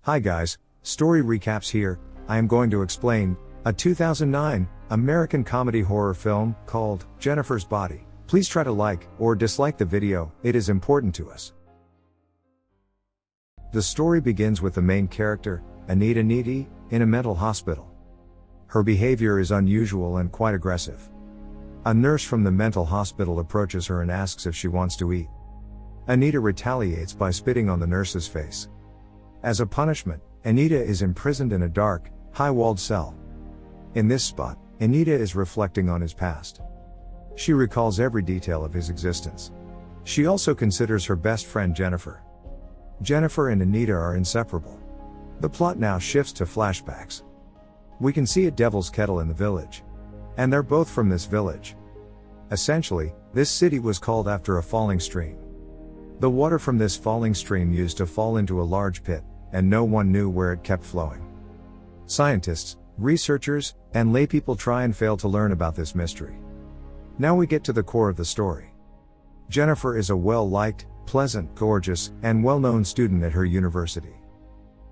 Hi guys, story recaps here. I am going to explain a 2009 American comedy horror film called Jennifer's Body. Please try to like or dislike the video, it is important to us. The story begins with the main character, Anita, in a mental hospital. Her behavior is unusual and quite aggressive. A nurse from the mental hospital approaches her and asks if she wants to eat. Anita retaliates by spitting on the nurse's face. As a punishment, Anita is imprisoned in a dark, high-walled cell. In this spot, Anita is reflecting on his past. She recalls every detail of his existence. She also considers her best friend Jennifer. Jennifer and Anita are inseparable. The plot now shifts to flashbacks. We can see a devil's kettle in the village. And they're both from this village. Essentially, this city was called after a falling stream. The water from this falling stream used to fall into a large pit, and no one knew where it kept flowing. Scientists, researchers, and laypeople try and fail to learn about this mystery. Now we get to the core of the story. Jennifer is a well-liked, pleasant, gorgeous, and well-known student at her university.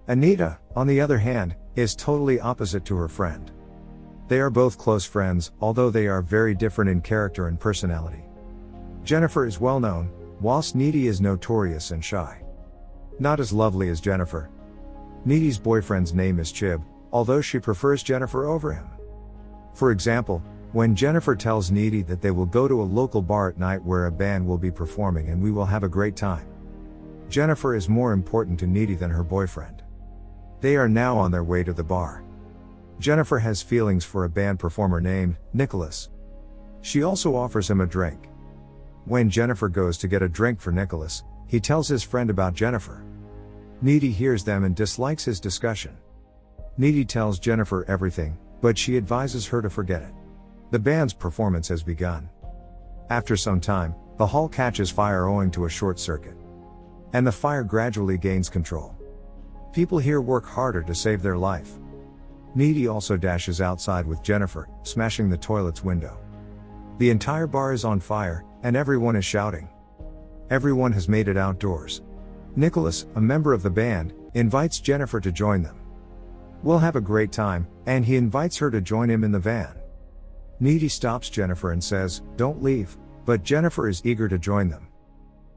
Anita, on the other hand, is totally opposite to her friend. They are both close friends, although they are very different in character and personality. Jennifer is well-known, whilst Needy is notorious and shy. Not as lovely as Jennifer. Needy's boyfriend's name is Chib, although she prefers Jennifer over him. For example, when Jennifer tells Needy that they will go to a local bar at night where a band will be performing and we will have a great time. Jennifer is more important to Needy than her boyfriend. They are now on their way to the bar. Jennifer has feelings for a band performer named Nicholas. She also offers him a drink. When Jennifer goes to get a drink for Nicholas, he tells his friend about Jennifer. Needy hears them and dislikes his discussion. Needy tells Jennifer everything, but she advises her to forget it. The band's performance has begun. After some time, the hall catches fire owing to a short circuit. And the fire gradually gains control. People here work harder to save their life. Needy also dashes outside with Jennifer, smashing the toilet's window. The entire bar is on fire, and everyone is shouting. Everyone has made it outdoors. Nicholas, a member of the band, invites Jennifer to join them. We'll have a great time, and he invites her to join him in the van. Needy stops Jennifer and says, "Don't leave," but Jennifer is eager to join them.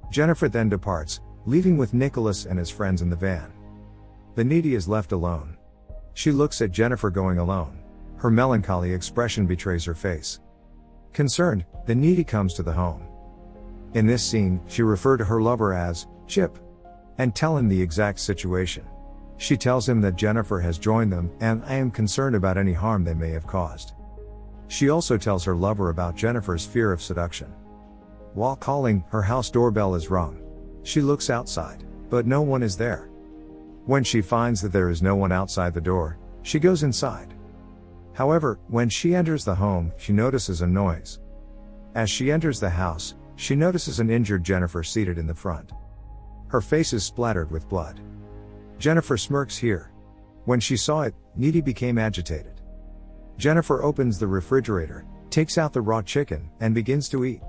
Jennifer then departs, leaving with Nicholas and his friends in the van. The Needy is left alone. She looks at Jennifer going alone. Her melancholy expression betrays her face. Concerned, the Needy comes to the home. In this scene, she refers to her lover as Chip and tell him the exact situation. She tells him that Jennifer has joined them and I am concerned about any harm they may have caused. She also tells her lover about Jennifer's fear of seduction. While calling, her house doorbell is rung. She looks outside, but no one is there. When she finds that there is no one outside the door, she goes inside. However, when she enters the home, she notices a noise. As she enters the house, she notices an injured Jennifer seated in the front. Her face is splattered with blood. Jennifer smirks here. When she saw it, Needy became agitated. Jennifer opens the refrigerator, takes out the raw chicken, and begins to eat.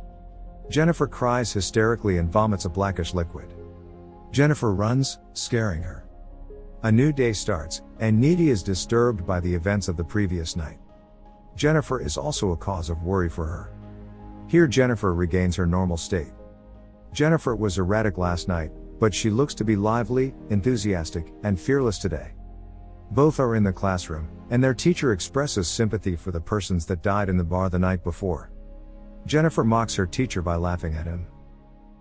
Jennifer cries hysterically and vomits a blackish liquid. Jennifer runs, scaring her. A new day starts, and Needy is disturbed by the events of the previous night. Jennifer is also a cause of worry for her. Here Jennifer regains her normal state. Jennifer was erratic last night, but she looks to be lively, enthusiastic, and fearless today. Both are in the classroom, and their teacher expresses sympathy for the persons that died in the bar the night before. Jennifer mocks her teacher by laughing at him.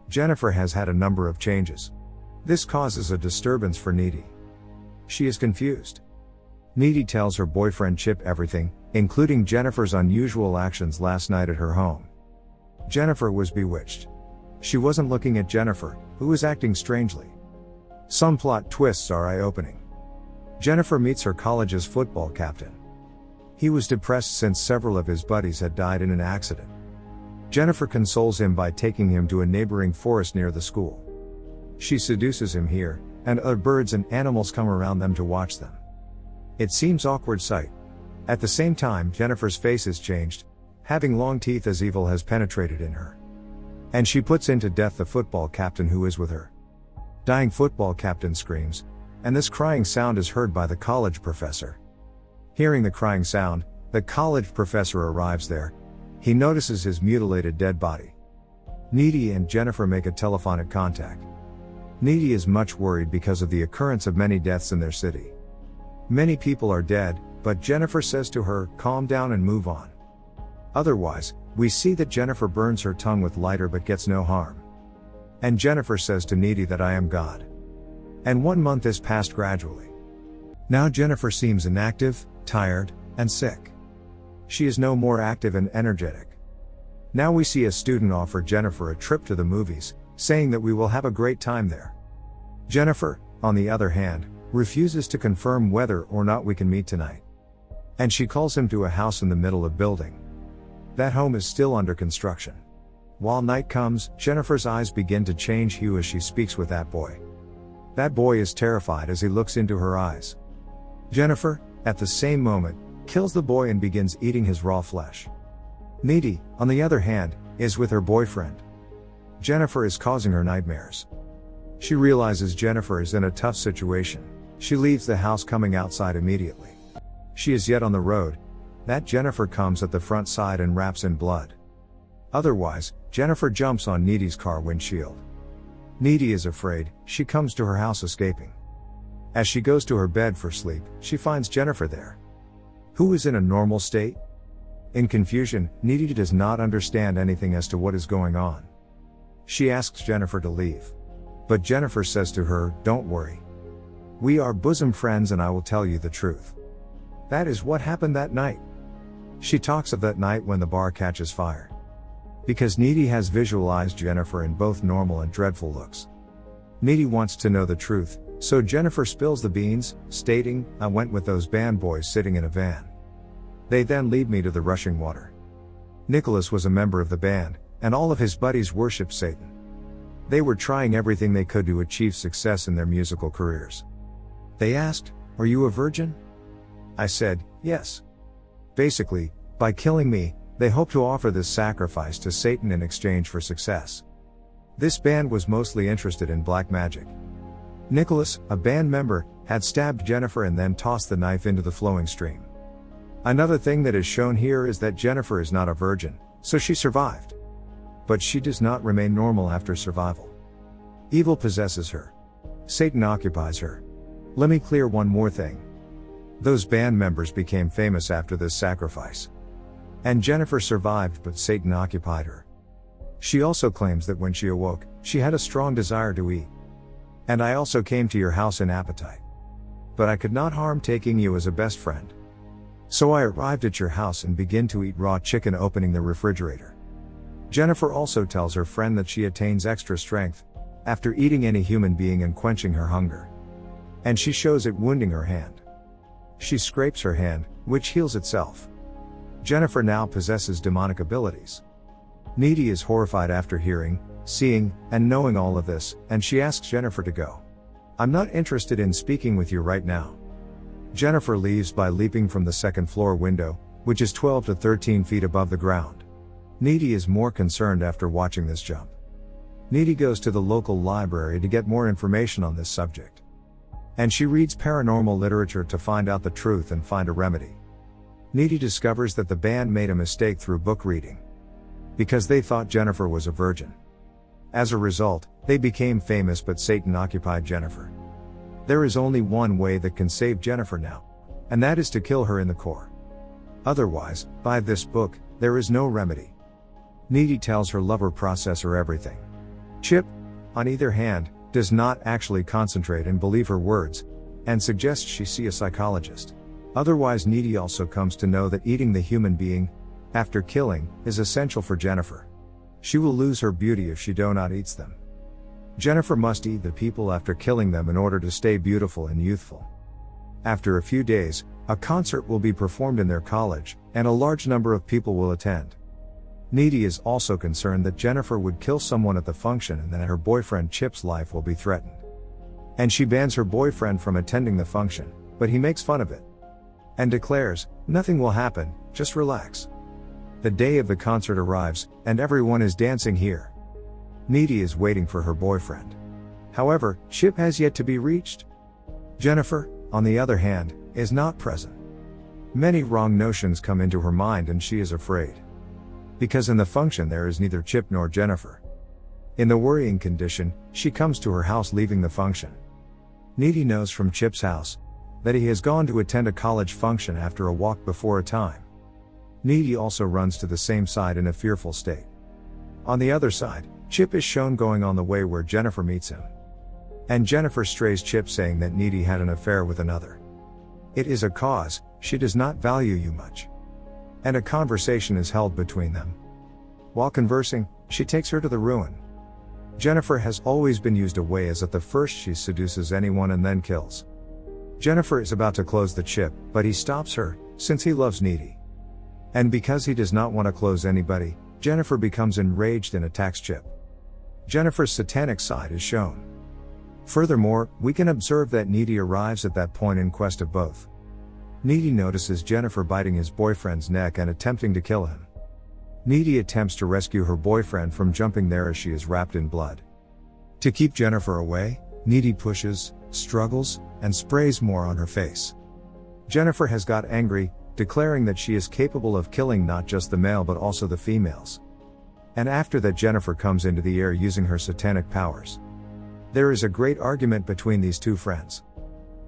Jennifer has had a number of changes. This causes a disturbance for Needy. She is confused. Needy tells her boyfriend Chip everything, including Jennifer's unusual actions last night at her home. Jennifer was bewitched. She wasn't looking at Jennifer, who was acting strangely. Some plot twists are eye-opening. Jennifer meets her college's football captain. He was depressed since several of his buddies had died in an accident. Jennifer consoles him by taking him to a neighboring forest near the school. She seduces him here, and other birds and animals come around them to watch them. It seems awkward sight. At the same time, Jennifer's face is changed, having long teeth as evil has penetrated in her. And she puts into death the football captain who is with her. Dying football captain screams, and this crying sound is heard by the college professor. Hearing the crying sound, the college professor arrives there. He notices his mutilated dead body. Needy and Jennifer make a telephonic contact. Needy is much worried because of the occurrence of many deaths in their city. Many people are dead, but Jennifer says to her, calm down and move on. Otherwise, we see that Jennifer burns her tongue with lighter but gets no harm. And Jennifer says to Needy that I am God. And 1 month is passed gradually. Now Jennifer seems inactive, tired, and sick. She is no more active and energetic. Now we see a student offer Jennifer a trip to the movies, saying that we will have a great time there. Jennifer, on the other hand, refuses to confirm whether or not we can meet tonight. And she calls him to a house in the middle of building. That home is still under construction. While night comes, Jennifer's eyes begin to change hue as she speaks with that boy. That boy is terrified as he looks into her eyes. Jennifer, at the same moment, kills the boy and begins eating his raw flesh. Needy, on the other hand, is with her boyfriend. Jennifer is causing her nightmares. She realizes Jennifer is in a tough situation. She leaves the house coming outside immediately. She is yet on the road. That Jennifer comes at the front side and wraps in blood. Otherwise, Jennifer jumps on Needy's car windshield. Needy is afraid, she comes to her house escaping. As she goes to her bed for sleep, she finds Jennifer there. Who is in a normal state? In confusion, Needy does not understand anything as to what is going on. She asks Jennifer to leave. But Jennifer says to her, don't worry. We are bosom friends and I will tell you the truth. That is what happened that night. She talks of that night when the bar catches fire. Because Needy has visualized Jennifer in both normal and dreadful looks. Needy wants to know the truth, so Jennifer spills the beans, stating, I went with those band boys sitting in a van. They then lead me to the rushing water. Nicholas was a member of the band, and all of his buddies worshipped Satan. They were trying everything they could to achieve success in their musical careers. They asked, are you a virgin? I said, yes. Basically, by killing me, they hope to offer this sacrifice to Satan in exchange for success. This band was mostly interested in black magic. Nicholas, a band member, had stabbed Jennifer and then tossed the knife into the flowing stream. Another thing that is shown here is that Jennifer is not a virgin, so she survived. But she does not remain normal after survival. Evil possesses her. Satan occupies her. Let me clear one more thing. Those band members became famous after this sacrifice. And Jennifer survived, but Satan occupied her. She also claims that when she awoke, she had a strong desire to eat. And I also came to your house in appetite. But I could not harm taking you as a best friend. So I arrived at your house and began to eat raw chicken, opening the refrigerator. Jennifer also tells her friend that she attains extra strength after eating any human being and quenching her hunger. And she shows it wounding her hand. She scrapes her hand, which heals itself. Jennifer now possesses demonic abilities. Needy is horrified after hearing, seeing, and knowing all of this, and she asks Jennifer to go. I'm not interested in speaking with you right now. Jennifer leaves by leaping from the second floor window, which is 12 to 13 feet above the ground. Needy is more concerned after watching this jump. Needy goes to the local library to get more information on this subject. And she reads paranormal literature to find out the truth and find a remedy. Needy discovers that the band made a mistake through book reading. Because they thought Jennifer was a virgin. As a result, they became famous, but Satan occupied Jennifer. There is only one way that can save Jennifer now. And that is to kill her in the core. Otherwise, by this book, there is no remedy. Needy tells her lover processor everything. Chip, on either hand, does not actually concentrate and believe her words, and suggests she see a psychologist. Otherwise, Needy also comes to know that eating the human being, after killing, is essential for Jennifer. She will lose her beauty if she do not eat them. Jennifer must eat the people after killing them in order to stay beautiful and youthful. After a few days, a concert will be performed in their college, and a large number of people will attend. Needy is also concerned that Jennifer would kill someone at the function and that her boyfriend Chip's life will be threatened. And she bans her boyfriend from attending the function, but he makes fun of it. And declares, nothing will happen, just relax. The day of the concert arrives, and everyone is dancing here. Needy is waiting for her boyfriend. However, Chip has yet to be reached. Jennifer, on the other hand, is not present. Many wrong notions come into her mind and she is afraid. Because in the function there is neither Chip nor Jennifer. In the worrying condition, she comes to her house leaving the function. Needy knows from Chip's house that he has gone to attend a college function after a walk before a time. Needy also runs to the same side in a fearful state. On the other side, Chip is shown going on the way where Jennifer meets him. And Jennifer strays Chip saying that Needy had an affair with another. It is a cause, she does not value you much. And a conversation is held between them. While conversing, she takes her to the ruin. Jennifer has always been used a way as at the first she seduces anyone and then kills. Jennifer is about to close the Chip, but he stops her, since he loves Needy. And because he does not want to close anybody, Jennifer becomes enraged and attacks Chip. Jennifer's satanic side is shown. Furthermore, we can observe that Needy arrives at that point in quest of both. Needy notices Jennifer biting his boyfriend's neck and attempting to kill him. Needy attempts to rescue her boyfriend from jumping there as she is wrapped in blood. To keep Jennifer away, Needy pushes, struggles, and sprays more on her face. Jennifer has got angry, declaring that she is capable of killing not just the male but also the females. And after that Jennifer comes into the air using her satanic powers. There is a great argument between these two friends.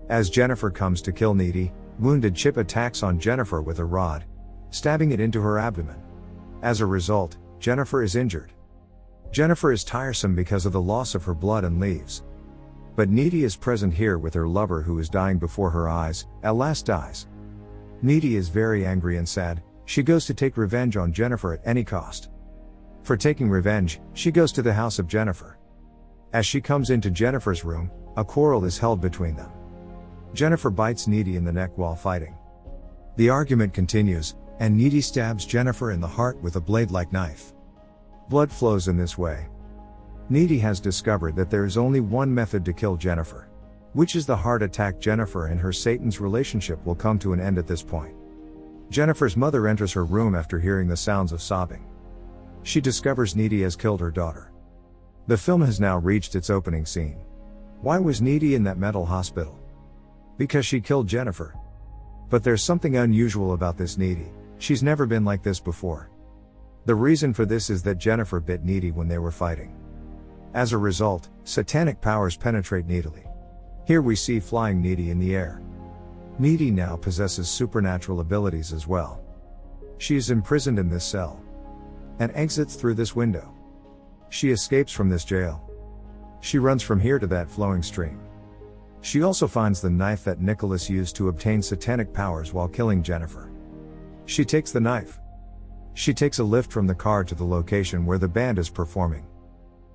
As Jennifer comes to kill Needy, wounded Chip attacks on Jennifer with a rod, stabbing it into her abdomen. As a result, Jennifer is injured. Jennifer is tiresome because of the loss of her blood and leaves. But Needy is present here with her lover who is dying before her eyes, at last dies. Needy is very angry and sad, she goes to take revenge on Jennifer at any cost. For taking revenge, she goes to the house of Jennifer. As she comes into Jennifer's room, a quarrel is held between them. Jennifer bites Needy in the neck while fighting. The argument continues, and Needy stabs Jennifer in the heart with a blade-like knife. Blood flows in this way. Needy has discovered that there is only one method to kill Jennifer, which is the heart attack. Jennifer and her Satan's relationship will come to an end at this point. Jennifer's mother enters her room after hearing the sounds of sobbing. She discovers Needy has killed her daughter. The film has now reached its opening scene. Why was Needy in that mental hospital? Because she killed Jennifer. But there's something unusual about this Needy, she's never been like this before. The reason for this is that Jennifer bit Needy when they were fighting. As a result, satanic powers penetrate Needily. Here we see flying Needy in the air. Needy now possesses supernatural abilities as well. She is imprisoned in this cell and exits through this window. She escapes from this jail. She runs from here to that flowing stream. She also finds the knife that Nicholas used to obtain satanic powers while killing Jennifer. She takes the knife. She takes a lift from the car to the location where the band is performing.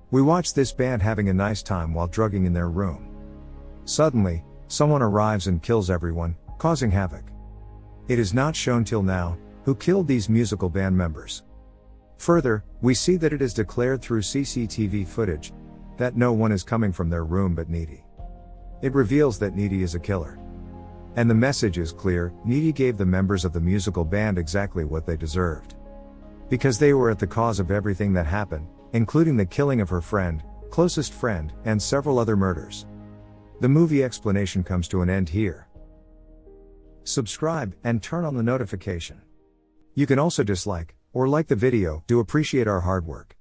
We watch this band having a nice time while drugging in their room. Suddenly, someone arrives and kills everyone, causing havoc. It is not shown till now who killed these musical band members. Further, we see that it is declared through CCTV footage that no one is coming from their room but Needy. It reveals that Needy is a killer. And the message is clear: Needy gave the members of the musical band exactly what they deserved. Because they were at the cause of everything that happened, including the killing of her friend, closest friend, and several other murders. The movie explanation comes to an end here. Subscribe and turn on the notification. You can also dislike or like the video to appreciate our hard work.